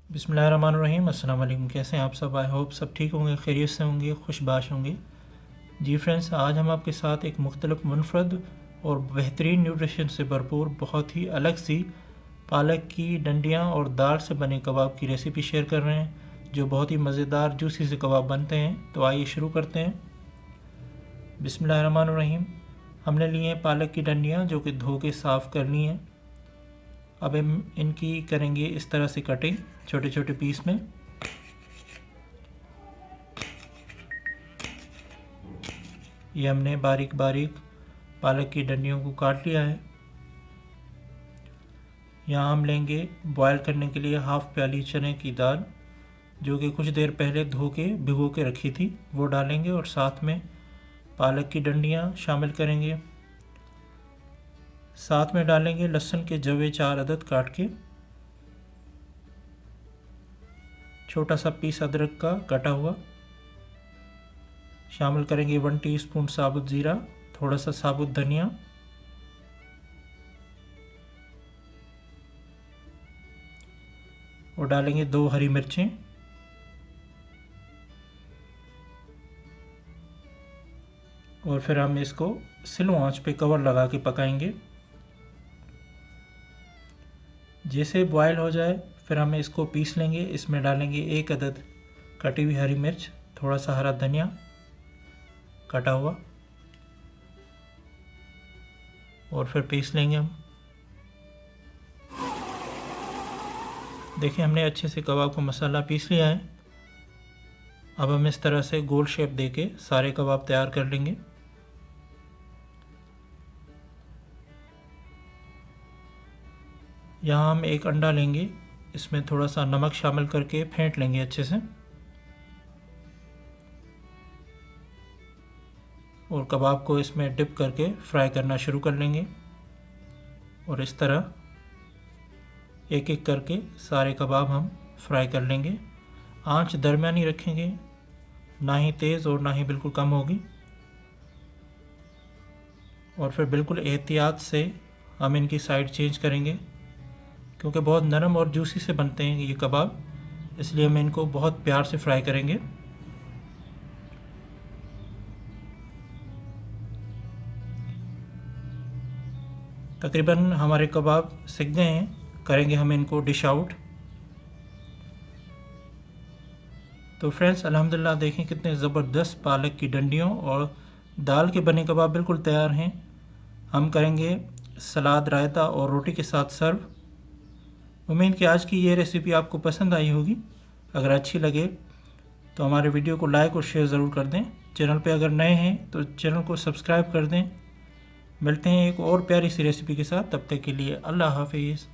बिस्मिल्लाहिर्रहमानिर्रहीम। अस्सलाम वालेकुम। कैसे हैं आप सब? आई होप सब ठीक होंगे, खैरियत से होंगे, खुशबाश होंगे। जी फ्रेंड्स, आज हम आपके साथ एक मुख्तलिफ मुनफरद और बेहतरीन न्यूट्रिशन से भरपूर बहुत ही अलग सी पालक की डंडियाँ और दाल से बने कबाब की रेसिपी शेयर कर रहे हैं, जो बहुत ही मज़ेदार जूसी से कबाब बनते हैं। तो आइए शुरू करते हैं। बिस्मिल्लाहिर्रहमानिर्रहीम। हमने लिए हैं पालक की डंडियाँ, जो कि धो के साफ़ करनी है। अब हम इनकी करेंगे इस तरह से कटिंग छोटे छोटे पीस में। ये हमने बारीक बारीक पालक की डंडियों को काट लिया है। यहाँ हम लेंगे बॉयल करने के लिए हाफ़ प्याली चने की दाल, जो कि कुछ देर पहले धो के भिगो के रखी थी, वो डालेंगे और साथ में पालक की डंडियाँ शामिल करेंगे। साथ में डालेंगे लहसुन के जवे 4 अदद काट के, छोटा सा पीस अदरक का कटा हुआ। शामिल करेंगे 1 टीस्पून साबुत ज़ीरा, थोड़ा सा साबुत धनिया, और डालेंगे 2 हरी मिर्चें, और फिर हम इसको स्लो आंच पे कवर लगा के पकाएंगे। जैसे बॉयल हो जाए फिर हम इसको पीस लेंगे। इसमें डालेंगे 1 अदद कटी हुई हरी मिर्च, थोड़ा सा हरा धनिया कटा हुआ, और फिर पीस लेंगे हम। देखिए, हमने अच्छे से कबाब का मसाला पीस लिया है। अब हम इस तरह से गोल शेप देके सारे कबाब तैयार कर लेंगे। यहाँ हम 1 अंडा लेंगे, इसमें थोड़ा सा नमक शामिल करके फेंट लेंगे अच्छे से, और कबाब को इसमें डिप करके फ्राई करना शुरू कर लेंगे। और इस तरह एक एक करके सारे कबाब हम फ्राई कर लेंगे। आंच दरमियानी रखेंगे, ना ही तेज़ और ना ही बिल्कुल कम होगी। और फिर बिल्कुल एहतियात से हम इनकी साइड चेंज करेंगे, क्योंकि बहुत नरम और जूसी से बनते हैं ये कबाब, इसलिए हम इनको बहुत प्यार से फ्राई करेंगे। तकरीबन हमारे कबाब सिक गए हैं, करेंगे हम इनको डिश आउट। तो फ्रेंड्स, अल्हम्दुलिल्लाह देखें कितने ज़बरदस्त पालक की डंडियों और दाल के बने कबाब बिल्कुल तैयार हैं। हम करेंगे सलाद, रायता और रोटी के साथ सर्व। उम्मीद कि आज की ये रेसिपी आपको पसंद आई होगी। अगर अच्छी लगे तो हमारे वीडियो को लाइक और शेयर ज़रूर कर दें। चैनल पे अगर नए हैं तो चैनल को सब्सक्राइब कर दें। मिलते हैं एक और प्यारी सी रेसिपी के साथ, तब तक के लिए अल्लाह हाफिज़।